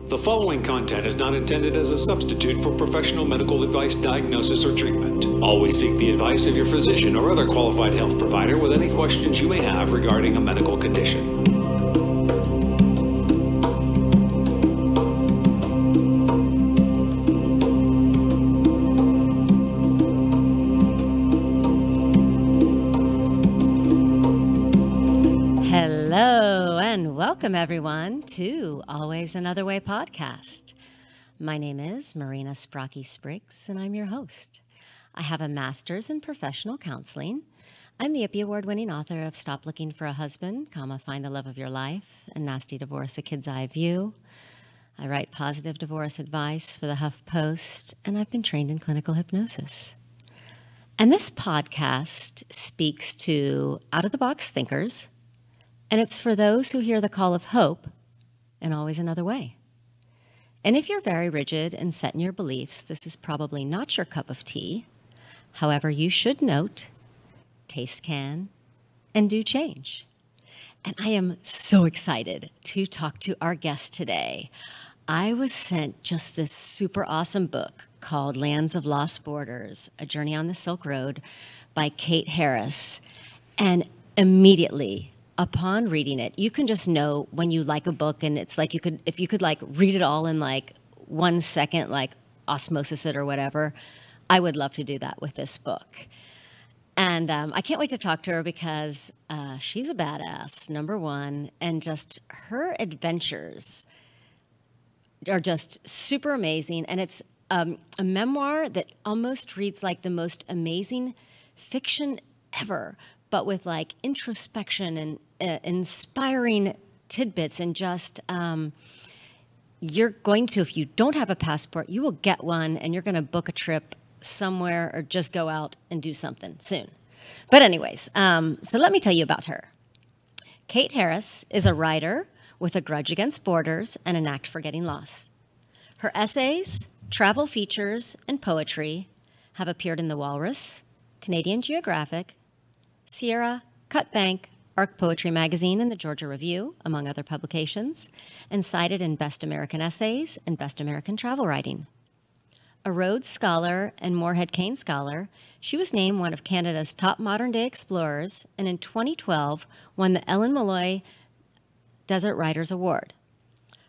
The following content is not intended as a substitute for professional medical advice, diagnosis, or treatment. Always seek the advice of your physician or other qualified health provider with any questions you may have regarding a medical condition. Welcome, everyone, to Always Another Way podcast. My name is Marina Sprocki-Spriggs, and I'm your host. I have a master's in professional counseling. I'm the IPPY Award-winning author of Stop Looking for a Husband, Find the Love of Your Life, and Nasty Divorce, A Kid's Eye View. I write positive divorce advice for the HuffPost, and I've been trained in clinical hypnosis. And this podcast speaks to out-of-the-box thinkers, and it's for those who hear the call of hope and always another way. And if you're very rigid and set in your beliefs, this is probably not your cup of tea. However, you should note, taste can, and do change. And I am so excited to talk to our guest today. I was sent just this super awesome book called Lands of Lost Borders, A Journey on the Silk Road by Kate Harris. And immediately, upon reading it, you can just know when you like a book, and it's like if you could like read it all in like 1 second, like osmosis it or whatever. I would love to do that with this book. And I can't wait to talk to her because she's a badass, number one, and just her adventures are just super amazing. And it's a memoir that almost reads like the most amazing fiction ever, but with like introspection and inspiring tidbits, and just you're going to, if you don't have a passport, you will get one, and you're going to book a trip somewhere or just go out and do something soon. But anyways, so let me tell you about her. Kate Harris is a writer with a grudge against borders and a knack for getting lost. Her essays, travel features, and poetry have appeared in The Walrus, Canadian Geographic, Sierra, Cut Bank, Arc Poetry Magazine, and the Georgia Review, among other publications, and cited in Best American Essays and Best American Travel Writing. A Rhodes Scholar and Moorhead Cain Scholar, she was named one of Canada's top modern-day explorers, and in 2012 won the Ellen Malloy Desert Writers Award.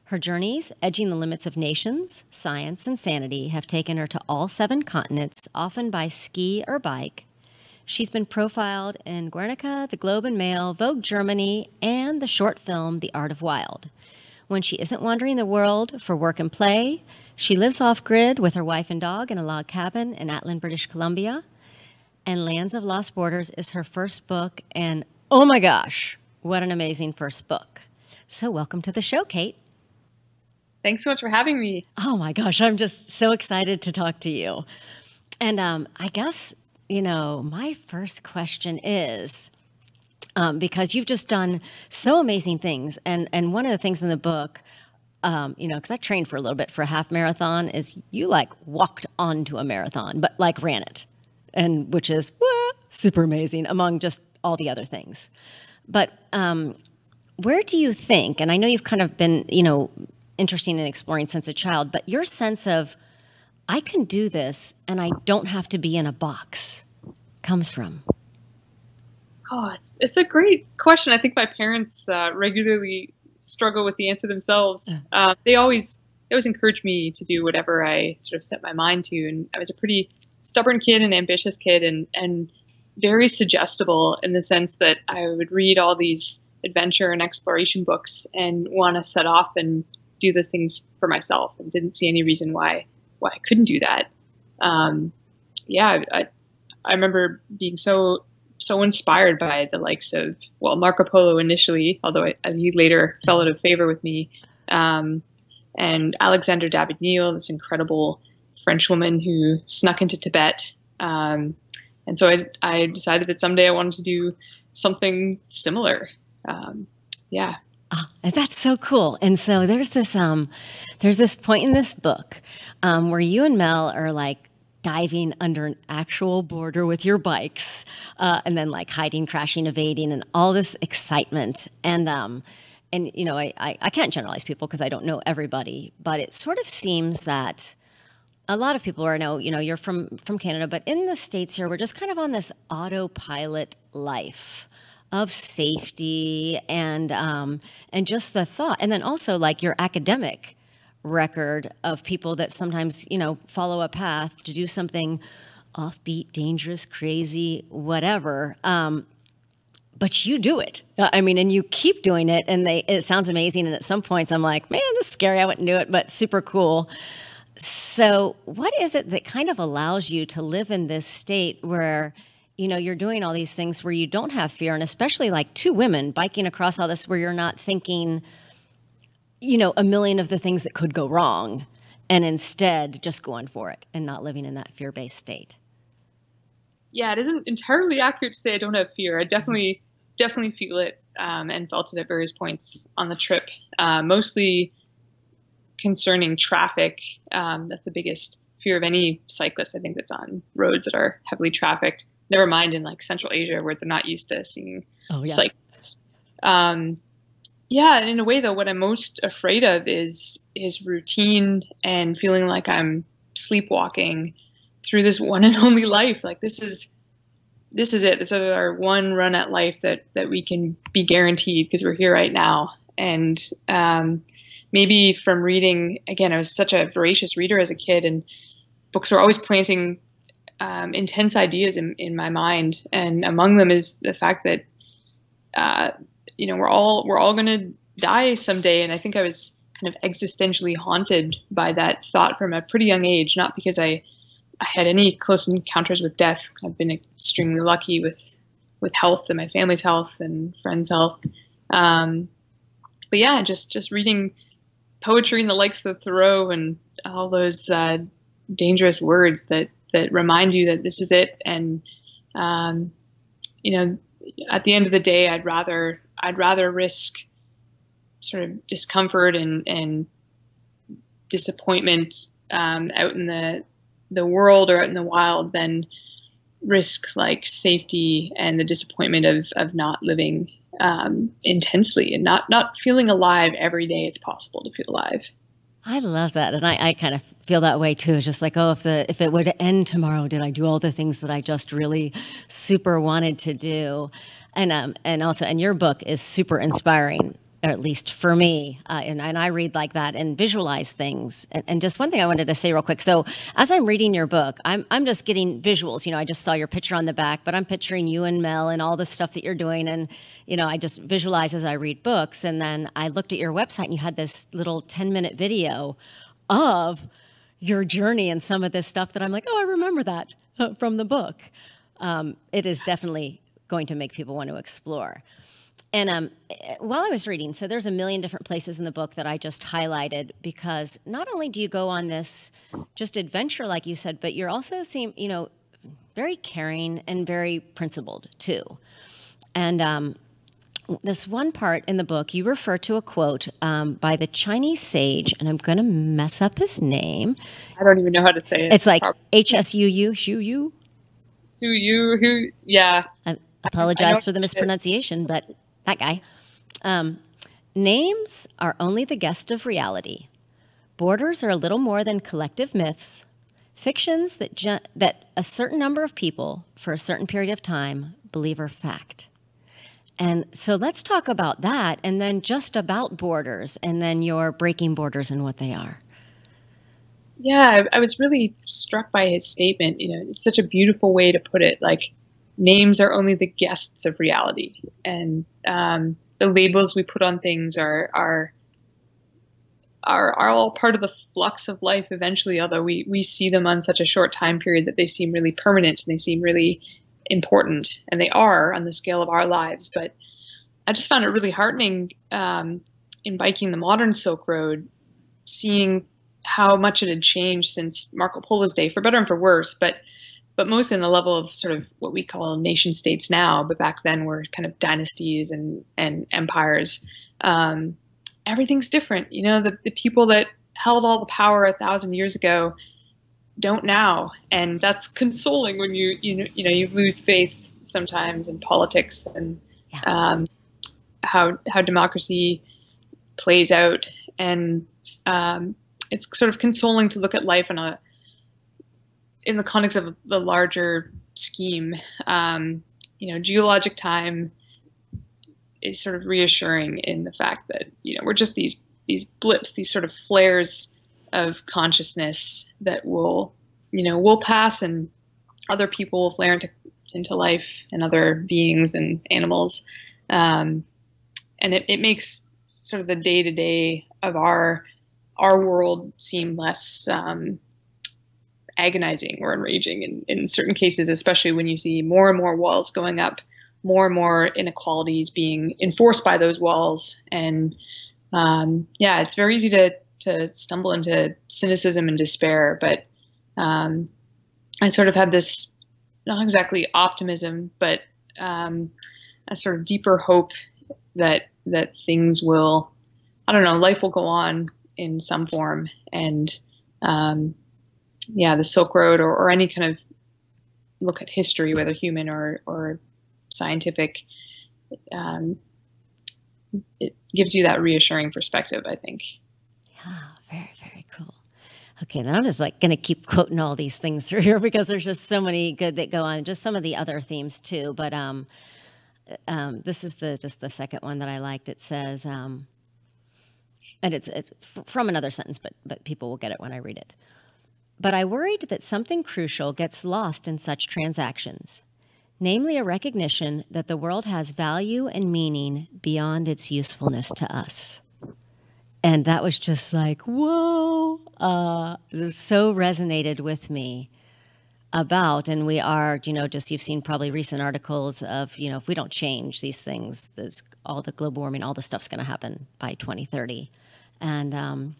Her journeys, edging the limits of nations, science, and sanity, have taken her to all 7 continents, often by ski or bike. She's been profiled in Guernica, The Globe and Mail, Vogue Germany, and the short film The Art of Wild. When she isn't wandering the world for work and play, she lives off-grid with her wife and dog in a log cabin in Atlin, British Columbia. And Lands of Lost Borders is her first book, and oh my gosh, what an amazing first book. So welcome to the show, Kate. Thanks so much for having me. Oh my gosh, I'm just so excited to talk to you. And I guess, you know, my first question is, because you've just done so amazing things, and one of the things in the book, you know, because I trained for a little bit for a half marathon, is you like walked onto a marathon, but like ran it, and which is super amazing among just all the other things. But where do you think, and I know you've kind of been, you know, interested in exploring since a child, but your sense of, I can do this and I don't have to be in a box, comes from? Oh, it's a great question. I think my parents regularly struggle with the answer themselves. They always encouraged me to do whatever I sort of set my mind to. And I was a pretty stubborn kid and ambitious kid, and very suggestible in the sense that I would read all these adventure and exploration books and want to set off and do those things for myself, and didn't see any reason why I couldn't do that. I remember being so inspired by the likes of, well, Marco Polo initially, although he later fell out of favor with me, and Alexander David-Néel, this incredible French woman who snuck into Tibet. And so I decided that someday I wanted to do something similar. Yeah. Oh, that's so cool. And so there's this point in this book where you and Mel are like diving under an actual border with your bikes, and then like hiding, crashing, evading, and all this excitement. And you know, I can't generalize people because I don't know everybody, but it sort of seems that a lot of people are now, you know, you're from Canada, but in the States here, we're just kind of on this autopilot life of safety and just the thought. And then also like your academic record of people that sometimes, you know, follow a path to do something offbeat, dangerous, crazy, whatever. But you do it. I mean, and you keep doing it, and it sounds amazing. And at some points, I'm like, man, this is scary. I wouldn't do it, but super cool. So what is it that kind of allows you to live in this state where, you know, you're doing all these things where you don't have fear, and especially like two women biking across all this where you're not thinking, you know, a million of the things that could go wrong, and instead just going for it and not living in that fear-based state? Yeah, it isn't entirely accurate to say I don't have fear. I definitely feel it and felt it at various points on the trip, mostly concerning traffic. That's the biggest fear of any cyclist, I think, that's on roads that are heavily trafficked. Never mind in like Central Asia where they're not used to seeing cyclists. Yeah, and in a way though, what I'm most afraid of is routine and feeling like I'm sleepwalking through this one and only life. Like this is it. This is our one run at life that we can be guaranteed because we're here right now. And maybe from reading, again, I was such a voracious reader as a kid, and books were always planting intense ideas in my mind. And among them is the fact that, you know, we're all going to die someday. And I think I was kind of existentially haunted by that thought from a pretty young age, not because I had any close encounters with death. I've been extremely lucky with health and my family's health and friends' health. But yeah, just reading poetry and the likes of Thoreau and all those dangerous words that remind you that this is it. And you know, at the end of the day, I'd rather risk sort of discomfort and disappointment out in the world or out in the wild than risk like safety and the disappointment of not living intensely and not feeling alive every day it's possible to feel alive. I love that. And I kind of feel that way too. It's just like, oh, if it were to end tomorrow, did I do all the things that I just really super wanted to do? And also, and your book is super inspiring, or at least for me. And I read like that and visualize things. And just one thing I wanted to say real quick. So as I'm reading your book, I'm just getting visuals. You know, I just saw your picture on the back, but I'm picturing you and Mel and all the stuff that you're doing. And, you know, I just visualize as I read books. And then I looked at your website and you had this little 10-minute video of your journey and some of this stuff that I'm like, oh, I remember that from the book. It is definitely going to make people want to explore. And while I was reading, so there's a million different places in the book that I just highlighted because not only do you go on this just adventure, like you said, but you're also seem, you know, very caring and very principled too. And this one part in the book, you refer to a quote by the Chinese sage, and I'm going to mess up his name. I don't even know how to say it. It's like H-S-U-U, Shu-Yu. Shu-Yu, yeah. I apologize for the mispronunciation, but that guy. Names are only the guest of reality. Borders are a little more than collective myths, fictions that a certain number of people for a certain period of time believe are fact. And so let's talk about that, and then just about borders, and then your breaking borders and what they are. Yeah, I was really struck by his statement. You know, it's such a beautiful way to put it. Like, names are only the guests of reality, and the labels we put on things are all part of the flux of life eventually. Although we see them on such a short time period that they seem really permanent and they seem really important, and they are on the scale of our lives. But I just found it really heartening in biking the modern Silk Road, seeing how much it had changed since Marco Polo's day, for better and for worse, but most in the level of sort of what we call nation states now, but back then were kind of dynasties and empires. Everything's different. You know, the people that held all the power 1,000 years ago don't now, and that's consoling when you lose faith sometimes in politics and how democracy plays out. And it's sort of consoling to look at life in the context of the larger scheme. Geologic time is sort of reassuring in the fact that, we're just these blips, these sort of flares of consciousness that will pass, and other people will flare into life, and other beings and animals. And it makes sort of the day-to-day of our world seem less agonizing or enraging in certain cases, especially when you see more and more walls going up, more and more inequalities being enforced by those walls. And it's very easy to stumble into cynicism and despair. But I sort of have this, not exactly optimism, but a sort of deeper hope that things will, life will go on in some form. And the Silk Road or any kind of look at history, whether human or scientific, it gives you that reassuring perspective, I think. Yeah, very, very cool. Okay, then I'm just going to keep quoting all these things through here because there's just so many good that go on. Just some of the other themes too, but this is just the second one that I liked. It says, and it's from another sentence, but people will get it when I read it. But I worried that something crucial gets lost in such transactions, namely a recognition that the world has value and meaning beyond its usefulness to us. And that was just like, whoa, this so resonated with me about, and we are, just you've seen probably recent articles of, if we don't change these things, all the global warming, all the stuff's going to happen by 2030. And,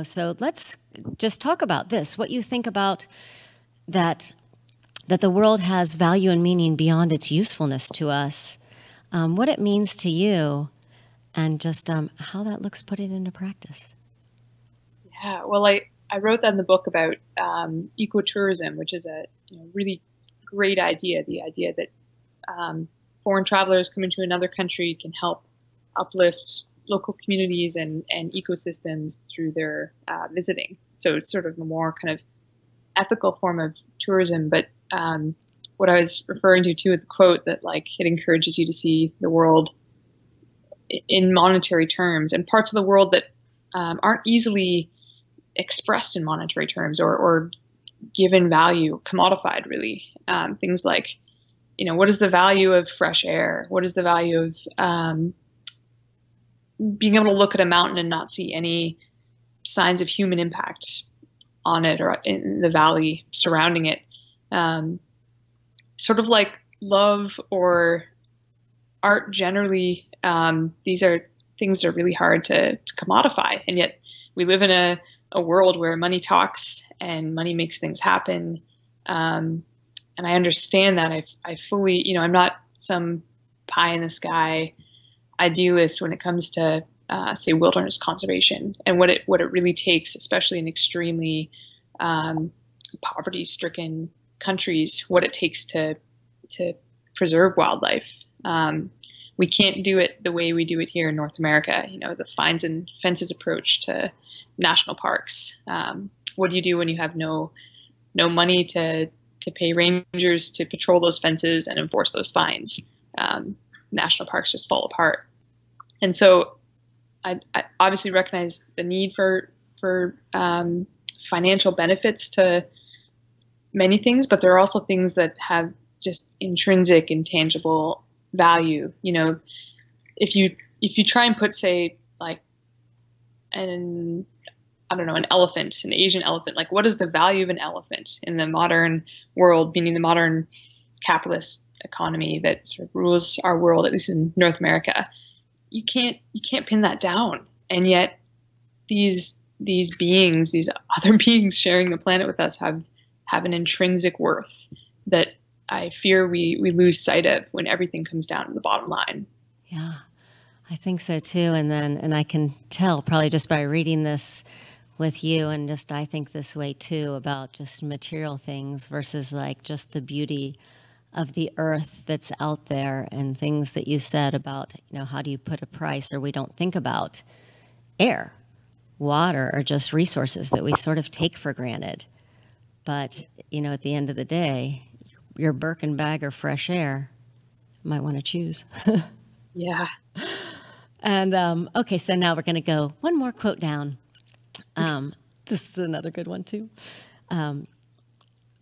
so let's just talk about this, what you think about that the world has value and meaning beyond its usefulness to us, what it means to you, and just how that looks put it into practice. Yeah, well, I wrote that in the book about ecotourism, which is a really great idea. The idea that foreign travelers come into another country can help uplift local communities and ecosystems through their visiting. So it's sort of a more kind of ethical form of tourism. But what I was referring to too with the quote, that it encourages you to see the world in monetary terms, and parts of the world that aren't easily expressed in monetary terms or given value, commodified really. Things like, what is the value of fresh air? What is the value of being able to look at a mountain and not see any signs of human impact on it or in the valley surrounding it? Sort of like love or art generally, these are things that are really hard to commodify. And yet we live in a world where money talks and money makes things happen. And I understand that. I fully, I'm not some pie in the sky idealist when it comes to, say, wilderness conservation and what it really takes, especially in extremely poverty-stricken countries, what it takes to preserve wildlife. We can't do it the way we do it here in North America, the fines and fences approach to national parks. What do you do when you have no money to pay rangers to patrol those fences and enforce those fines? National parks just fall apart. And so I obviously recognize the need for financial benefits to many things, but there are also things that have just intrinsic, intangible value. If you try and put, say, an elephant, an Asian elephant, what is the value of an elephant in the modern world, meaning the modern capitalist economy that sort of rules our world, at least in North America? You can't pin that down. And yet these beings, these other beings sharing the planet with us have an intrinsic worth that I fear we lose sight of when everything comes down to the bottom line. Yeah, I think so too. And I can tell probably just by reading this with you, and just I think this way too about just material things versus just the beauty of the earth that's out there, and things that you said about, how do you put a price, or we don't think about, air, water are just resources that we sort of take for granted. But, you know, at the end of the day, your Birkin bag or fresh air, you might want to choose. Yeah. And, okay, so now we're going to go one more quote down. This is another good one, too.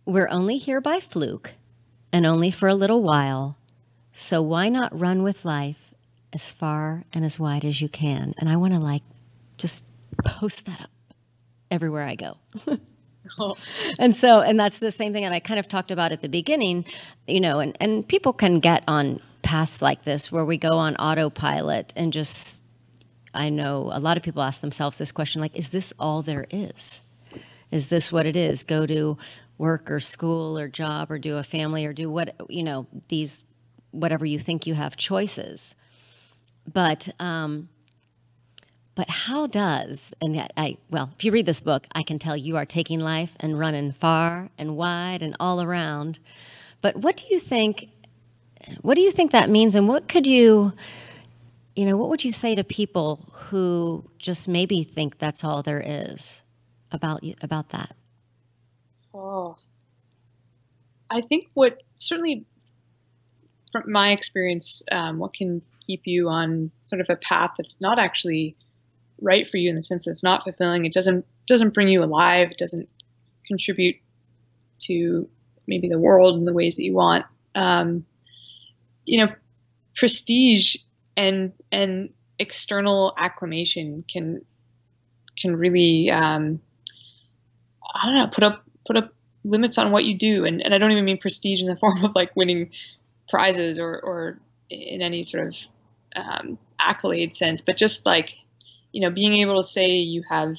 We're only here by fluke and only for a little while. So why not run with life as far and as wide as you can? And I want to like just post that up everywhere I go. Oh. And that's the same thing that I kind of talked about at the beginning, you know, and people can get on paths like this where we go on autopilot and just, I know a lot of people ask themselves this question, like, is this all there is? Is this what it is? Go to work or school or job or do a family or do what, you know, these, whatever you think you have choices. But how does, and well, if you read this book, I can tell you are taking life and running far and wide and all around. But what do you think that means? And what could you know, what would you say to people who just maybe think that's all there is about that? Oh, I think what, certainly from my experience, what can keep you on sort of a path that's not actually right for you, in the sense that it's not fulfilling, it doesn't bring you alive, it doesn't contribute to maybe the world in the ways that you want. You know, prestige and external acclamation can really, I don't know, put up limits on what you do. And I don't even mean prestige in the form of like winning prizes or in any sort of accolade sense, but just like, you know, being able to say you have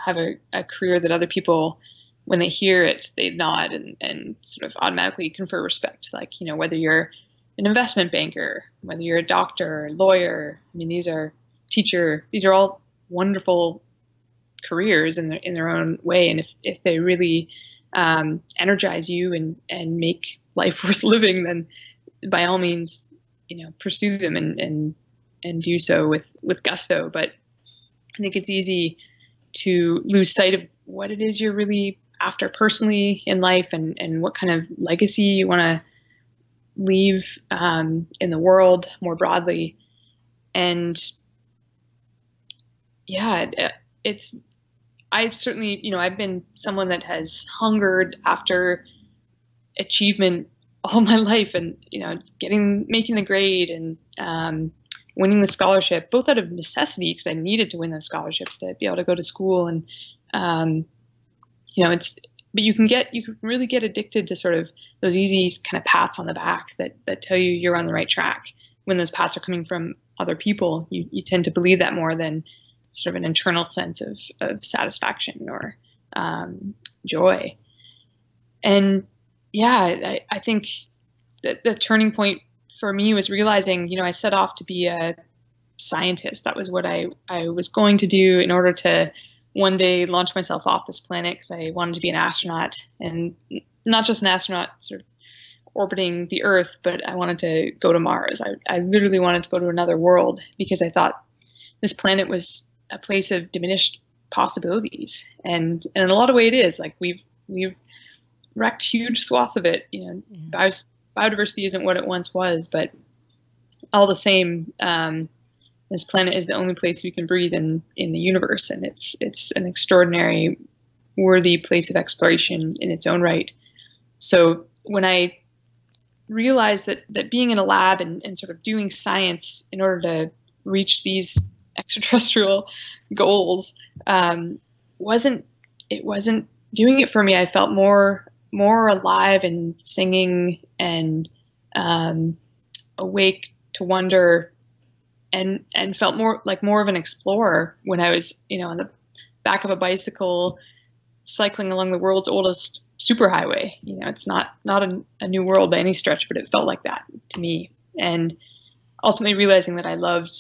a career that other people, when they hear it, they nod and sort of automatically confer respect. Like, you know, whether you're an investment banker, whether you're a doctor, lawyer, I mean, these are teacher, these are all wonderful careers in their own way. And if they really energize you and make life worth living, then by all means, you know, pursue them and do so with gusto. But I think it's easy to lose sight of what it is you're really after personally in life, and what kind of legacy you want to leave in the world more broadly. And yeah, I've certainly, you know, I've been someone that has hungered after achievement all my life, and, you know, making the grade and winning the scholarship, both out of necessity, because I needed to win those scholarships to be able to go to school. And, you know, but you can really get addicted to sort of those easy kind of pats on the back that tell you you're on the right track. When those pats are coming from other people, you tend to believe that more than sort of an internal sense of satisfaction or joy. And yeah, I think that the turning point for me was realizing, you know, I set off to be a scientist. That was what I was going to do in order to one day launch myself off this planet, because I wanted to be an astronaut, and not just an astronaut sort of orbiting the Earth, but I wanted to go to Mars. I literally wanted to go to another world, because I thought this planet was a place of diminished possibilities. And in a lot of ways it is. Like we've wrecked huge swaths of it. You know, yeah. Biodiversity isn't what it once was, but all the same, this planet is the only place we can breathe in the universe, and it's an extraordinary, worthy place of exploration in its own right. So when I realized that being in a lab and sort of doing science in order to reach these extraterrestrial goals wasn't doing it for me. I felt more alive and singing and awake to wonder, and felt more of an explorer when I was, you know, on the back of a bicycle cycling along the world's oldest superhighway. You know, it's not a new world by any stretch, but it felt like that to me. And ultimately realizing that I loved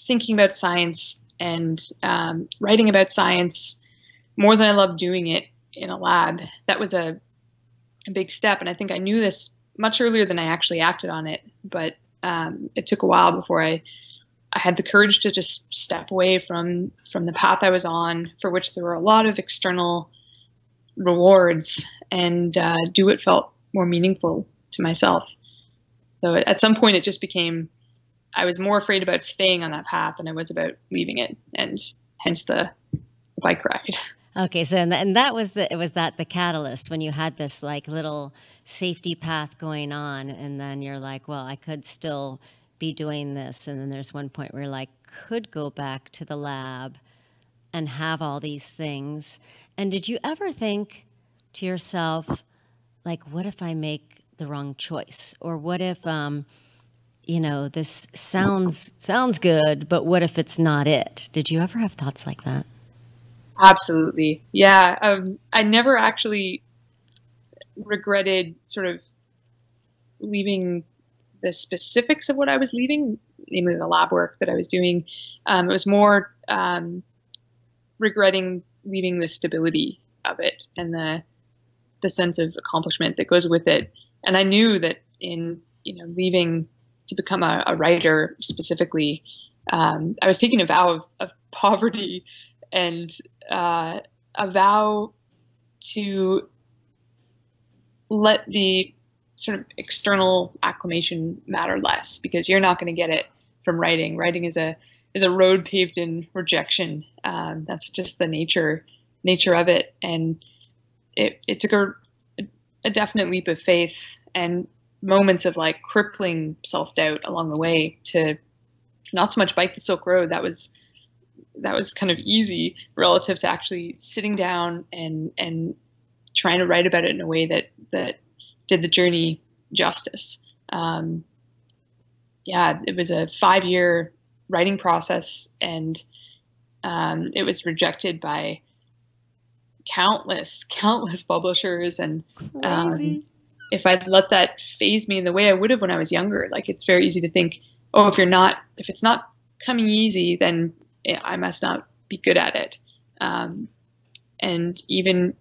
thinking about science and writing about science more than I loved doing it in a lab. That was a big step. And I think I knew this much earlier than I actually acted on it. But it took a while before I I had the courage to just step away from the path I was on, for which there were a lot of external rewards, and do what felt more meaningful to myself. So at some point, it just became, I was more afraid about staying on that path than I was about leaving it, and hence the bike ride. Okay, so and that was the catalyst when you had this like little safety path going on, and then you're like, well, I could still be doing this, and then there's one point where you're like, could go back to the lab and have all these things. And did you ever think to yourself, like, what if I make the wrong choice, or what if this sounds good, but what if it's not it? Did you ever have thoughts like that? Absolutely. Yeah. I never actually regretted sort of leaving the specifics of what I was leaving, namely the lab work that I was doing. It was more regretting leaving the stability of it and the sense of accomplishment that goes with it. And I knew that in leaving to become a writer specifically, I was taking a vow of poverty, and a vow to let the sort of external acclamation matter less, because you're not going to get it from writing. Writing is a road paved in rejection. That's just the nature of it. And it took a definite leap of faith and moments of like crippling self-doubt along the way to not so much bike the Silk Road. That was kind of easy relative to actually sitting down and trying to write about it in a way that did the journey justice. It was a 5-year writing process, and it was rejected by countless publishers. And if I'd let that phase me in the way I would have when I was younger, like, it's very easy to think, oh, if it's not coming easy, then I must not be good at it. And even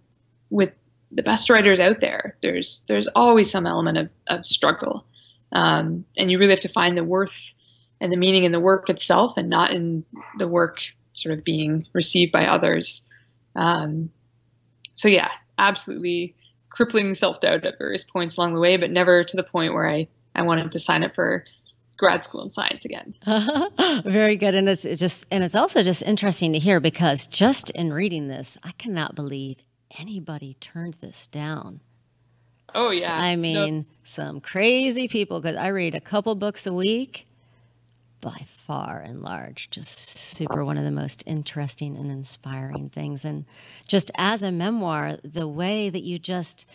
with the best writers out there, there's always some element of struggle. And you really have to find the worth and the meaning in the work itself, and not in the work sort of being received by others. So yeah, absolutely crippling self-doubt at various points along the way, but never to the point where I wanted to sign up for grad school in science again. Very good. And it's also just interesting to hear, because just in reading this, I cannot believe anybody turned this down. Oh yeah. I mean, some crazy people, because I read a couple books a week, by far and large, just super one of the most interesting and inspiring things. And just as a memoir, the way that you just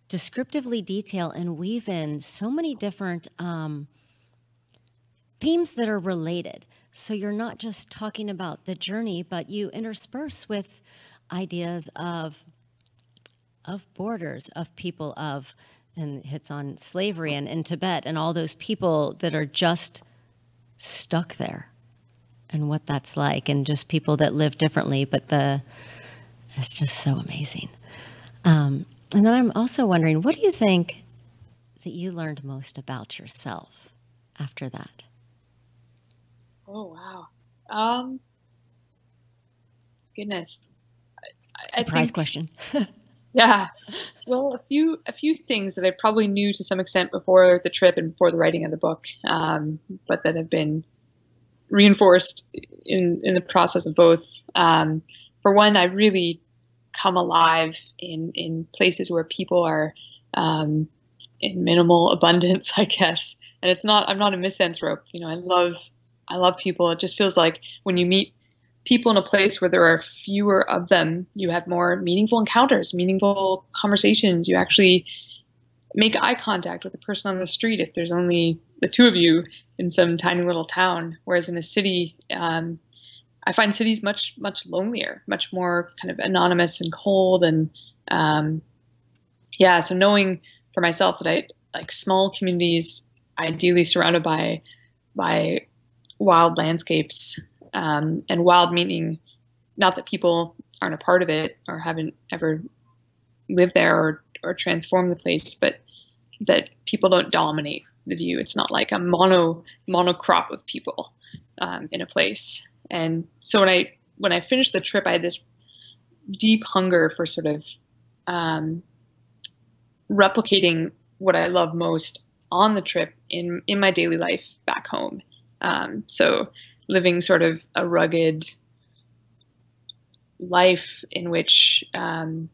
descriptively detail and weave in so many different themes that are related. So you're not just talking about the journey, but you intersperse with ideas of borders, of people and hits on slavery and in Tibet and all those people that are just stuck there and what that's like, and just people that live differently, but it's just so amazing. And then I'm also wondering, what do you think that you learned most about yourself after that? Oh, wow. Goodness. Surprise question. Yeah. Well, a few things that I probably knew to some extent before the trip and before the writing of the book, but that have been reinforced in the process of both. For one, I really come alive in places where people are in minimal abundance, I guess. And I'm not a misanthrope. I love people. It just feels like when you meet people in a place where there are fewer of them, you have more meaningful encounters, meaningful conversations. You actually make eye contact with the person on the street if there's only the two of you in some tiny little town. Whereas in a city, I find cities much lonelier, much more kind of anonymous and cold. And so knowing for myself that I like small communities, ideally surrounded by wild landscapes, and wild meaning not that people aren't a part of it or haven't ever lived there or transformed the place, but that people don't dominate the view. It's not like a monocrop of people. in a place. And so when I finished the trip, I had this deep hunger for sort of replicating what I love most on the trip in my daily life back home. So living sort of a rugged life in which you're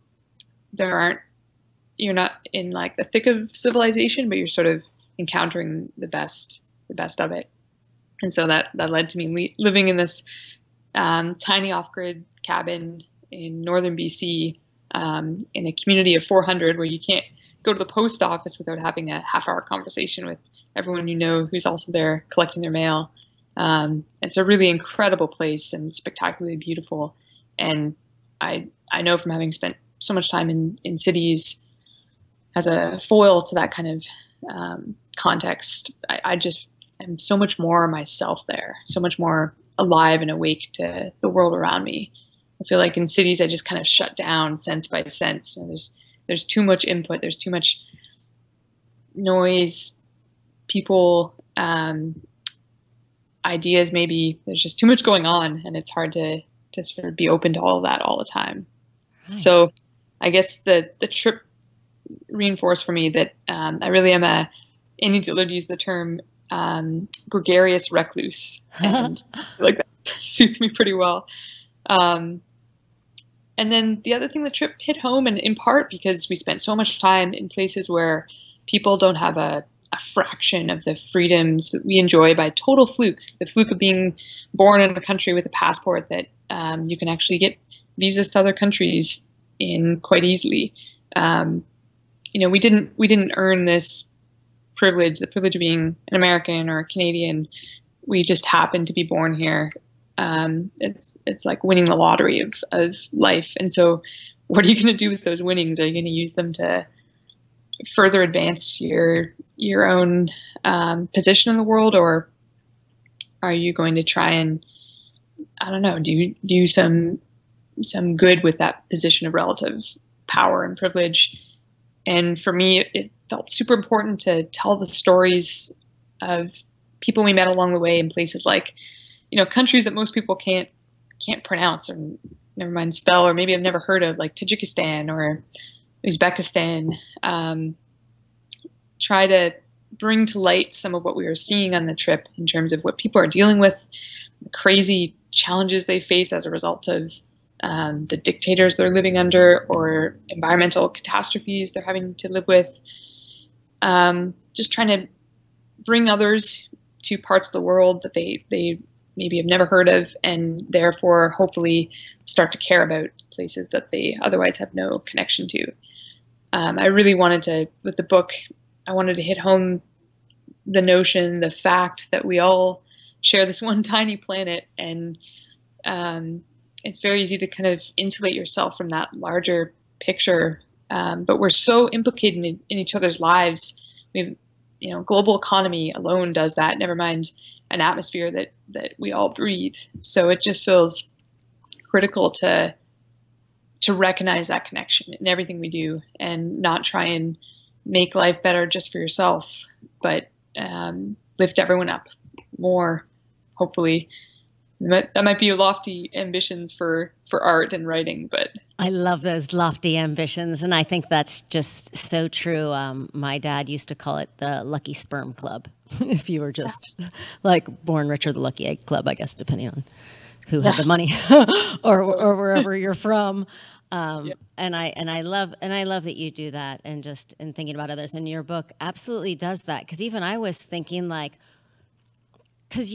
not in like the thick of civilization, but you're sort of encountering the best of it. And so that led to me living in this tiny off-grid cabin in northern BC, in a community of 400 where you can't go to the post office without having a half-hour conversation with everyone you know who's also there collecting their mail. It's a really incredible place and spectacularly beautiful. And I know from having spent so much time in cities as a foil to that kind of context, I just am so much more myself there, so much more alive and awake to the world around me. I feel like in cities I just kind of shut down sense by sense, and there's too much input, there's too much noise, people, ideas, maybe there's just too much going on, and it's hard to sort of be open to all of that all the time. Right. So I guess the trip reinforced for me that I really am Annie Dillard used the term gregarious recluse, and I feel like that suits me pretty well. And then the other thing, the trip hit home, and in part because we spent so much time in places where people don't have a fraction of the freedoms that we enjoy by total fluke, the fluke of being born in a country with a passport that you can actually get visas to other countries in quite easily. We didn't earn this privilege, the privilege of being an American or a Canadian. We just happened to be born here. It's like winning the lottery of life. And so what are you going to do with those winnings? Are you going to use them to further advance your own position in the world, or are you going to try and, I don't know, do some good with that position of relative power and privilege? And for me, it felt super important to tell the stories of people we met along the way in places like, countries that most people can't pronounce, or never mind spell, or maybe I've never heard of, like Tajikistan or Uzbekistan. Try to bring to light some of what we were seeing on the trip in terms of what people are dealing with, the crazy challenges they face as a result of the dictators they're living under, or environmental catastrophes they're having to live with. Just trying to bring others to parts of the world that they maybe have never heard of, and therefore hopefully start to care about places that they otherwise have no connection to. I really wanted to, with the book, I wanted to hit home the notion, the fact that we all share this one tiny planet, and it's very easy to kind of insulate yourself from that larger picture. But we're so implicated in each other's lives. We have, global economy alone does that, never mind an atmosphere that we all breathe. So it just feels critical to recognize that connection in everything we do, and not try and make life better just for yourself, but lift everyone up more, hopefully. That might be lofty ambitions for art and writing, but I love those lofty ambitions, and I think that's just so true. My dad used to call it the Lucky Sperm Club. If you were just like born rich, or the Lucky Egg Club, I guess, depending on who had the money or wherever you're from. And I love that you do that, and just in thinking about others. And your book absolutely does that, because even I was thinking, like, because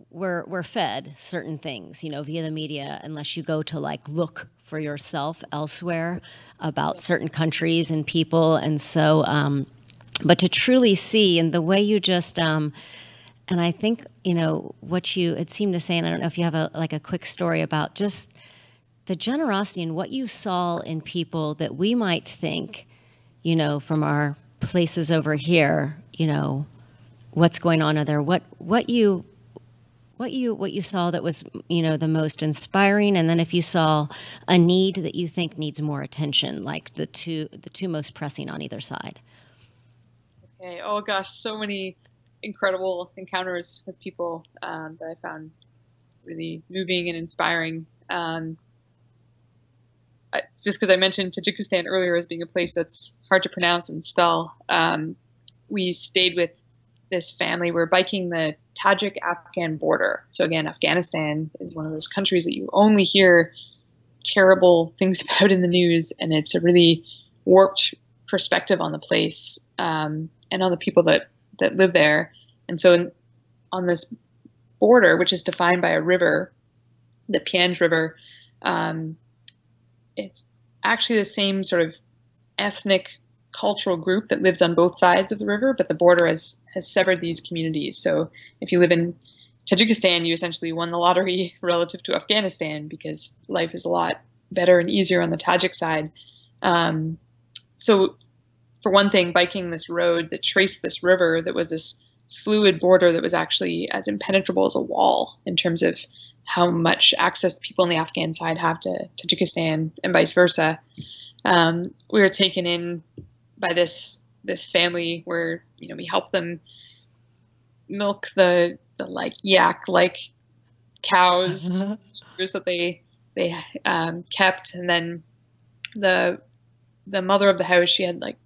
we're fed certain things, via the media, unless you go to like look for yourself elsewhere about certain countries and people. And so, but to truly see, and the way you just, and I think, it seemed to say, and I don't know if you have a quick story about just the generosity and what you saw in people that we might think, from our places over here, what's going on there, what you saw that was, the most inspiring, and then if you saw a need that you think needs more attention, like the two most pressing on either side. Okay. Oh gosh, so many incredible encounters with people that I found really moving and inspiring. Just because I mentioned Tajikistan earlier as being a place that's hard to pronounce and spell, we stayed with this family. We're biking the Tajik-Afghan border. So again, Afghanistan is one of those countries that you only hear terrible things about in the news, and it's a really warped perspective on the place and on the people that live there. And so on this border, which is defined by a river, the Pianj River, it's actually the same sort of ethnic cultural group that lives on both sides of the river, but the border has severed these communities. So if you live in Tajikistan, you essentially won the lottery relative to Afghanistan, because life is a lot better and easier on the Tajik side. So for one thing, biking this road that traced this river, that was this fluid border that was actually as impenetrable as a wall in terms of how much access people on the Afghan side have to Tajikistan and vice versa. We were taken in by this family where, we helped them milk the like yak-like cows that they kept. And then the mother of the house, she had like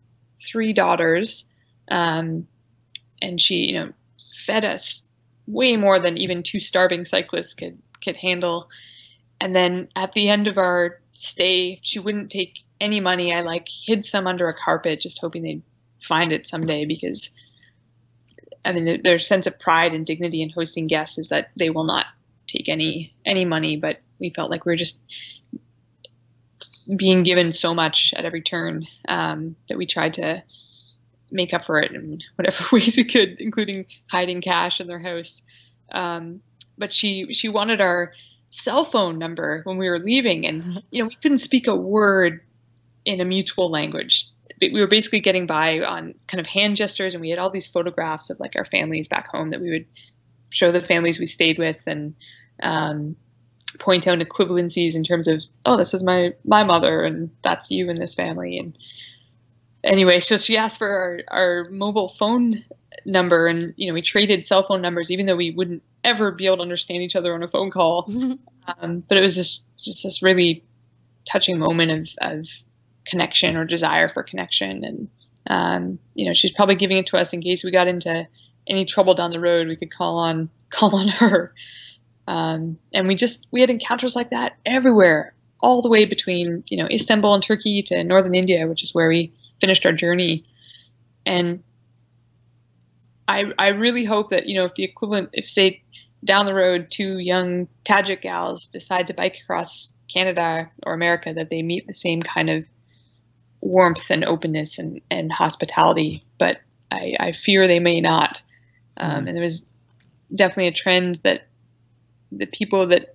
3 daughters, and she, fed us way more than even 2 starving cyclists could handle. And then at the end of our stay, she wouldn't take any money. I hid some under a carpet, just hoping they'd find it someday, because their sense of pride and dignity in hosting guests is that they will not take any money. But we felt like we were just being given so much at every turn, that we tried to make up for it in whatever ways we could, including hiding cash in their house. But she wanted our cell phone number when we were leaving, and we couldn't speak a word in a mutual language. We were basically getting by on kind of hand gestures, and we had all these photographs of our families back home that we would show the families we stayed with, and point out equivalencies in terms of, oh, this is my mother, and that's you in this family. And anyway, so she asked for our mobile phone number, and we traded cell phone numbers, even though we wouldn't ever be able to understand each other on a phone call. But it was just this really touching moment of connection, or desire for connection. And she's probably giving it to us in case we got into any trouble down the road. We could call on her. And we had encounters like that everywhere, all the way between Istanbul and Turkey to northern India, which is where we finished our journey. And I really hope that, if say down the road 2 young Tajik gals decide to bike across Canada or America, that they meet the same kind of warmth and openness and hospitality. But I fear they may not. And there was definitely a trend that the people that,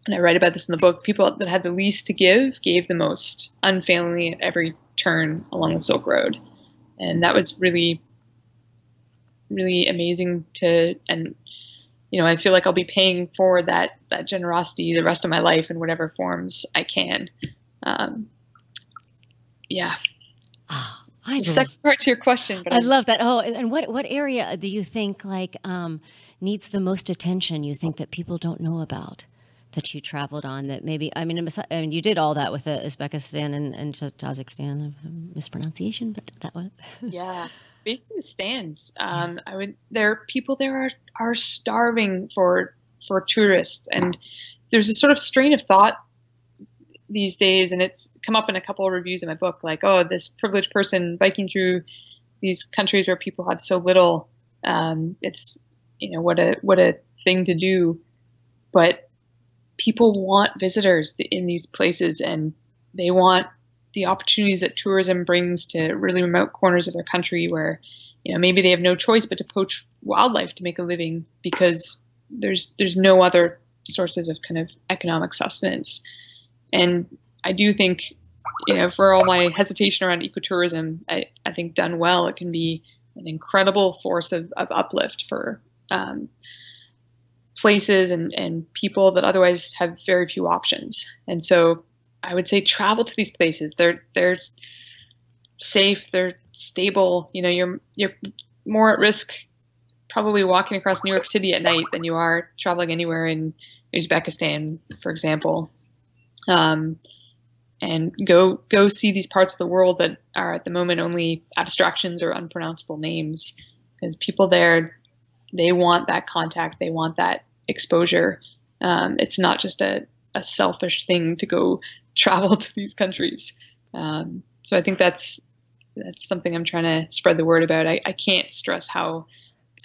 and I write about this in the book, people that had the least to give gave the most unfailingly at every turn along the Silk Road. And that was really, really amazing and I feel like I'll be paying for that generosity the rest of my life in whatever forms I can. Yeah. Oh, the second part to your question, but I love that. Oh, and what area do you think needs the most attention? You think that people don't know about, that you traveled on, that maybe, you did all that with Uzbekistan and Tajikistan, mispronunciation, but that was. Yeah. Basically the stands. People there are starving for tourists, and there's a sort of strain of thought these days, and it's come up in a couple of reviews in my book, like, oh, this privileged person biking through these countries where people have so little. It's what a thing to do, but people want visitors in these places, and they want the opportunities that tourism brings to really remote corners of their country where, maybe they have no choice but to poach wildlife to make a living, because there's no other sources of kind of economic sustenance. And I do think, for all my hesitation around ecotourism, I think done well, it can be an incredible force of uplift for places and people that otherwise have very few options. And so I would say travel to these places. They're safe, they're stable. You're more at risk probably walking across New York City at night than you are traveling anywhere in Uzbekistan, for example. And go see these parts of the world that are at the moment only abstractions or unpronounceable names. Because people there, they want that contact, they want that exposure. It's not just a selfish thing to go travel to these countries. So I think that's something I'm trying to spread the word about. I can't stress how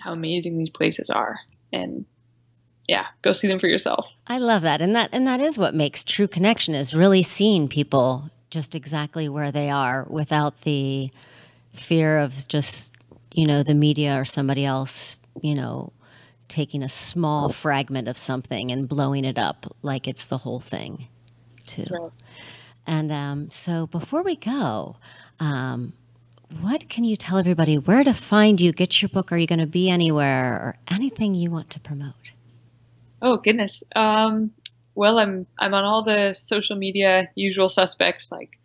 amazing these places are, and yeah, go see them for yourself. I love that. And that is what makes true connection, is really seeing people just exactly where they are without the fear of just, the media or somebody else, taking a small fragment of something and blowing it up like it's the whole thing too. Right. And so before we go, what can you tell everybody where to find you, get your book? Are you going to be anywhere, or anything you want to promote? Oh goodness. Well, I'm on all the social media usual suspects like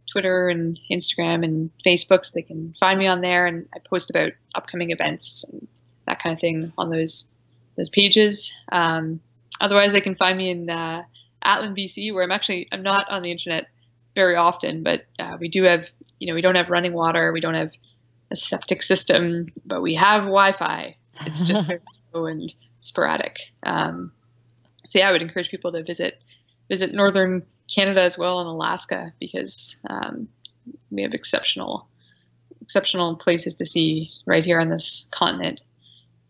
Twitter and Instagram and Facebook, so they can find me on there, and I post about upcoming events and that kind of thing on those pages. Otherwise, they can find me in Atlin, BC, where I'm not on the internet very often, but we do have, we don't have running water, we don't have a septic system, but we have Wi-Fi. It's just very slow and sporadic. So yeah, I would encourage people to visit northern Canada as well, and Alaska, because we have exceptional places to see right here on this continent.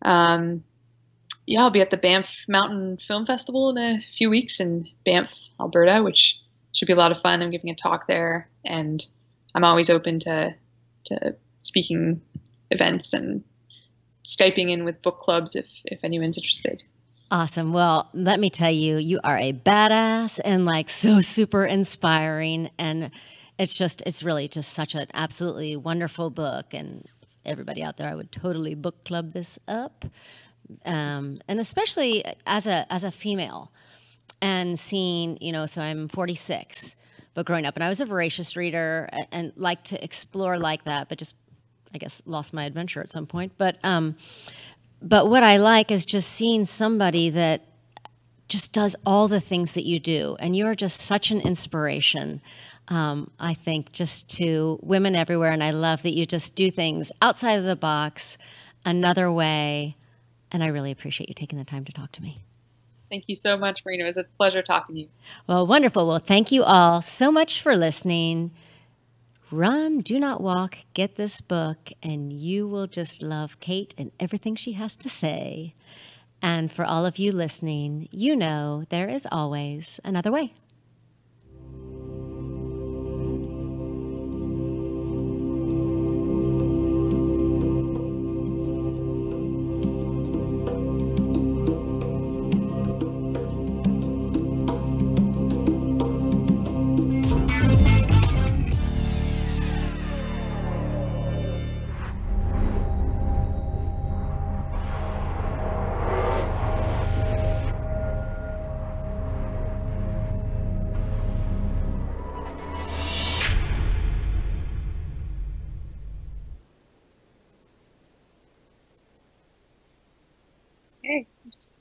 Yeah, I'll be at the Banff Mountain Film Festival in a few weeks in Banff, Alberta, which should be a lot of fun. I'm giving a talk there, and I'm always open to speaking events and Skyping in with book clubs if anyone's interested. Awesome. Well, let me tell you, you are a badass and like so super inspiring. And it's really just such an absolutely wonderful book. And everybody out there, I would totally book club this up. And especially as a female, and seeing, so I'm 46, but growing up, and I was a voracious reader and like to explore like that, but just, I guess, lost my adventure at some point. But what I like is just seeing somebody that just does all the things that you do. And you're just such an inspiration, I think, just to women everywhere. And I love that you just do things outside of the box, another way. And I really appreciate you taking the time to talk to me. Thank you so much, Marina. It was a pleasure talking to you. Well, wonderful. Well, thank you all so much for listening. Run, do not walk, get this book, and you will just love Kate and everything she has to say. And for all of you listening, there is always another way. Okay, just